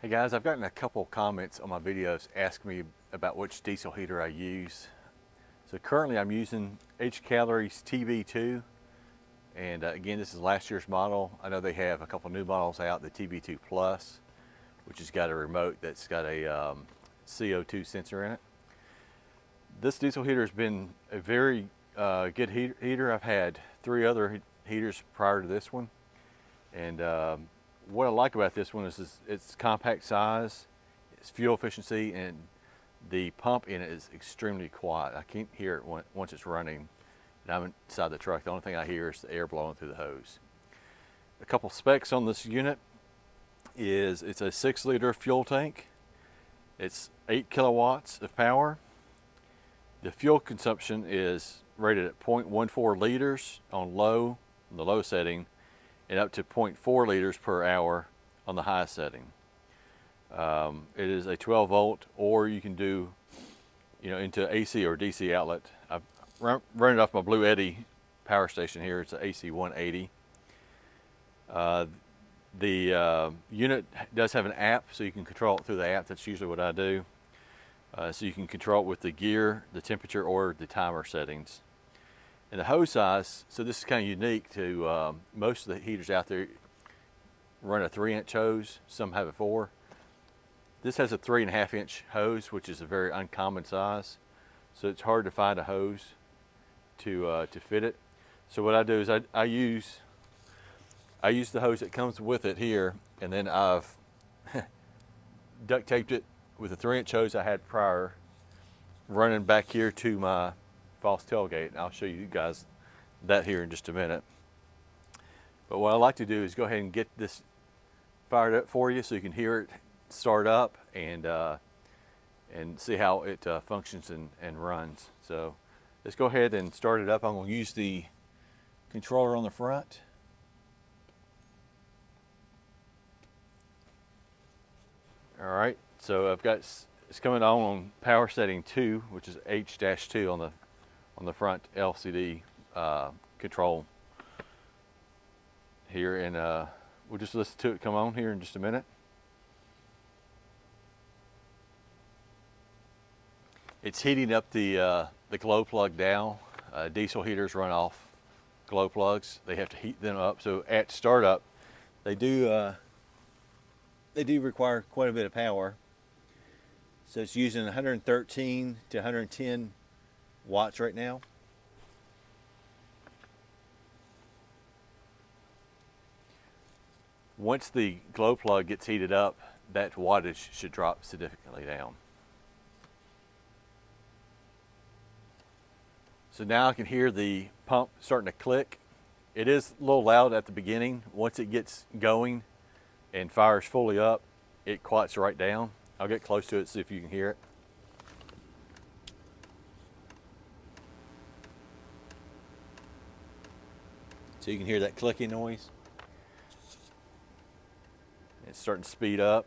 Hey guys, I've gotten a couple comments on my videos asking me about which diesel heater I use. So currently I'm using Hcalory's TB2, and again, this is last year's model. I know they have a couple new models out, the TB2 Plus, which has got a remote that's got a CO2 sensor in it. This diesel heater has been a very good heater. I've had 3 other heaters prior to this one, and what I like about this one is its compact size, its fuel efficiency, and the pump in it is extremely quiet. I can't hear it once it's running and I'm inside the truck. The only thing I hear is the air blowing through the hose. A couple specs on this unit is it's a 6-liter fuel tank. It's 8 kilowatts of power. The fuel consumption is rated at 0.14 liters on the low setting, and up to 0.4 liters per hour on the high setting. It is a 12 volt, or you can do, into AC or DC outlet. I've run it off my Blue Eddy power station here. It's an AC 180. The unit does have an app, so you can control it through the app. That's usually what I do. So you can control it with the gear, the temperature, or the timer settings. And the hose size, so this is kind of unique to most of the heaters out there run a 3-inch hose, some have a 4. This has a 3.5-inch hose, which is a very uncommon size. So it's hard to find a hose to fit it. So what I do is I use the hose that comes with it here, and then I've duct taped it with a 3-inch hose I had prior, running back here to my false tailgate, and I'll show you guys that here in just a minute. But what I like to do is go ahead and get this fired up for you so you can hear it start up and see how it functions and runs. So let's go ahead and start it up. I'm going to use the controller on the front. All right, so I've got it's coming on power setting 2, which is H-2 on the front LCD control here, and we'll just listen to it come on here in just a minute. It's heating up the glow plug down. Diesel heaters run off glow plugs. They have to heat them up. So at startup, they do require quite a bit of power. So it's using 113 to 110 watts right now. Once the glow plug gets heated up, that wattage should drop significantly down. So now I can hear the pump starting to click. It is a little loud at the beginning. Once it gets going and fires fully up, it quiets right down. I'll get close to it, see if you can hear it. So you can hear that clicking noise. It's starting to speed up.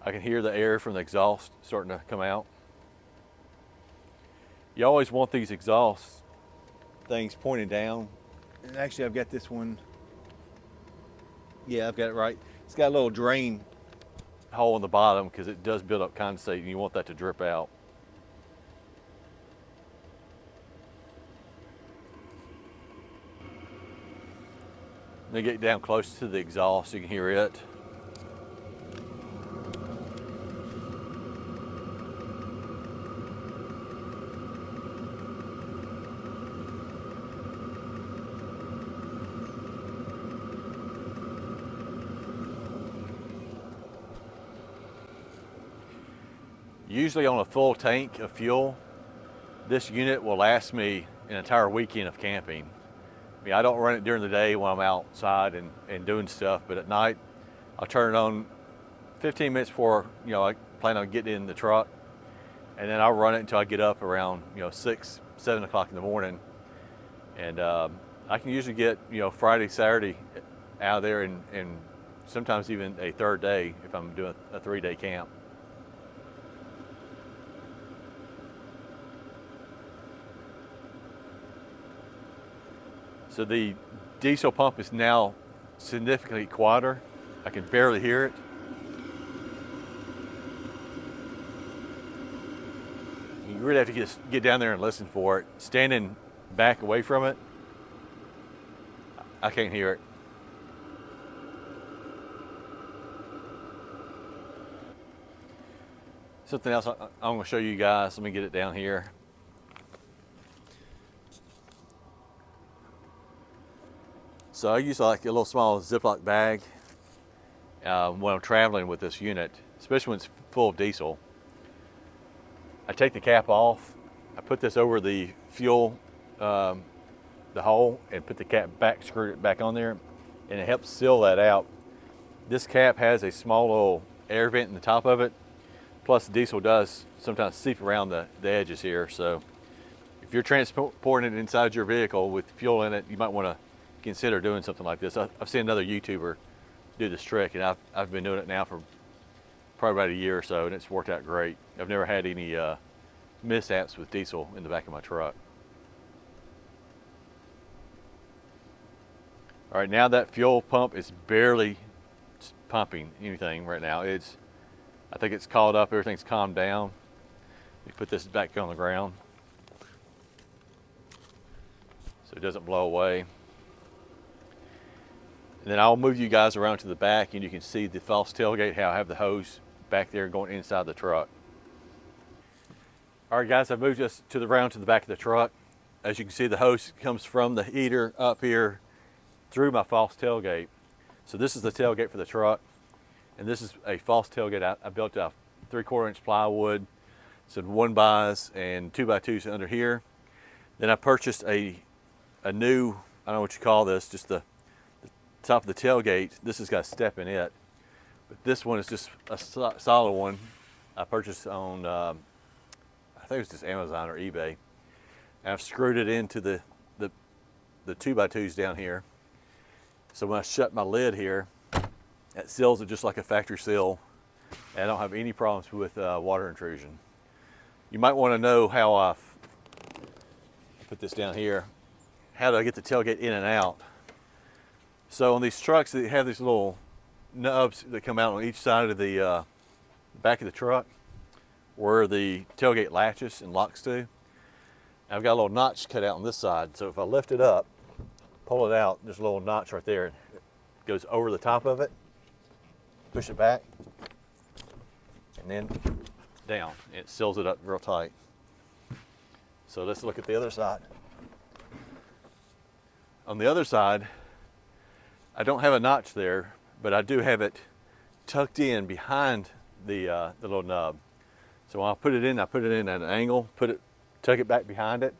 I can hear the air from the exhaust starting to come out. You always want these exhaust things pointed down. And actually I've got this one. Yeah, I've got it right. It's got a little drain hole in the bottom because it does build up condensate and you want that to drip out. Let me get down close to the exhaust so you can hear it. Usually on a full tank of fuel, this unit will last me an entire weekend of camping. I mean, I don't run it during the day when I'm outside and doing stuff, but at night I'll turn it on 15 minutes before I plan on getting in the truck, and then I'll run it until I get up around 6, 7 o'clock in the morning, and I can usually get Friday, Saturday out of there, and sometimes even a third day if I'm doing a 3-day camp. So the diesel pump is now significantly quieter. I can barely hear it. You really have to get down there and listen for it. Standing back away from it, I can't hear it. Something else I'm going to show you guys. Let me get it down here. So I use like a little small Ziploc bag when I'm traveling with this unit, especially when it's full of diesel. I take the cap off. I put this over the fuel, the hole, and put the cap back, screw it back on there, and it helps seal that out. This cap has a small little air vent in the top of it. Plus the diesel does sometimes seep around the edges here. So if you're transporting it inside your vehicle with fuel in it, you might want to consider doing something like this. I've seen another YouTuber do this trick, and I've been doing it now for probably about a year or so, and it's worked out great. I've never had any mishaps with diesel in the back of my truck. All right, now that fuel pump is barely pumping anything right now. I think it's caught up, everything's calmed down. We put this back on the ground so it doesn't blow away. And then I'll move you guys around to the back, and you can see the false tailgate, how I have the hose back there going inside the truck. All right guys, I've moved us around to the back of the truck. As you can see, the hose comes from the heater up here through my false tailgate. So this is the tailgate for the truck, and this is a false tailgate I built out of 3/4 inch plywood, some 1x and 2x2s under here. Then I purchased a new, I don't know what you call this, just the top of the tailgate. This has got a step in it, but this one is just a solid one. I purchased on, I think it was just Amazon or eBay. And I've screwed it into the 2x2s down here. So when I shut my lid here, it seals it just like a factory seal, and I don't have any problems with water intrusion. You might want to know how I put this down here. How do I get the tailgate in and out? So on these trucks, they have these little nubs that come out on each side of the back of the truck where the tailgate latches and locks to. I've got a little notch cut out on this side, so if I lift it up, pull it out, there's a little notch right there. It goes over the top of it, push it back, and then down. It seals it up real tight. So let's look at the other side. On the other side, I don't have a notch there, but I do have it tucked in behind the little nub. So when I put it in at an angle, tuck it back behind it,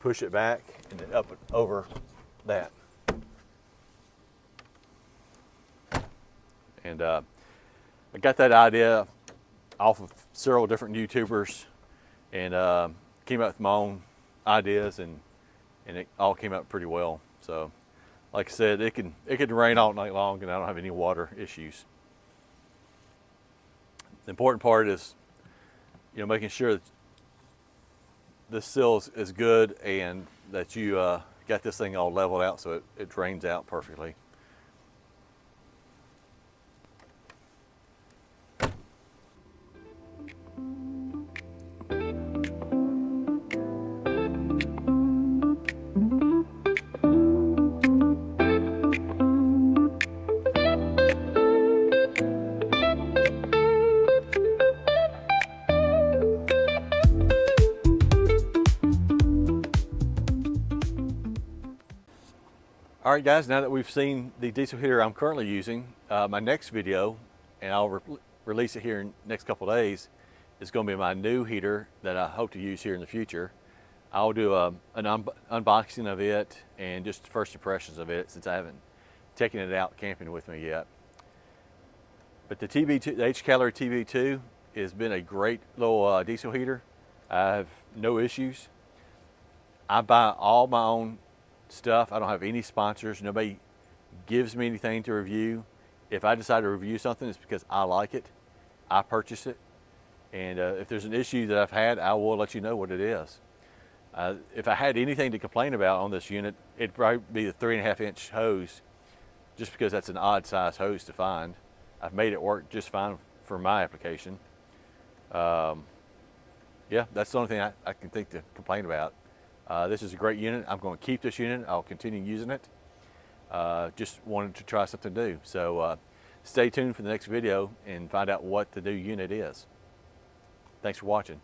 push it back, and then up and over that. And I got that idea off of several different YouTubers, and came up with my own ideas, and it all came out pretty well. So like I said, it can rain all night long, and I don't have any water issues. The important part is, making sure that this seal is good, and that you got this thing all leveled out so it drains out perfectly. All right guys, now that we've seen the diesel heater I'm currently using, my next video, and I'll release it here in the next couple of days, is going to be my new heater that I hope to use here in the future. I'll do an unboxing of it and just first impressions of it, since I haven't taken it out camping with me yet. But the TB2, the Hcalory TB2 has been a great little diesel heater. I have no issues. I buy all my own stuff. I don't have any sponsors. Nobody gives me anything to review. If I decide to review something, it's because I like it. I purchase it. And if there's an issue that I've had, I will let you know what it is. If I had anything to complain about on this unit, it'd probably be the 3.5-inch hose, just because that's an odd size hose to find. I've made it work just fine for my application. Yeah, that's the only thing I can think to complain about. This is a great unit. I'm going to keep this unit. I'll continue using it. Just wanted to try something new. So stay tuned for the next video and find out what the new unit is. Thanks for watching.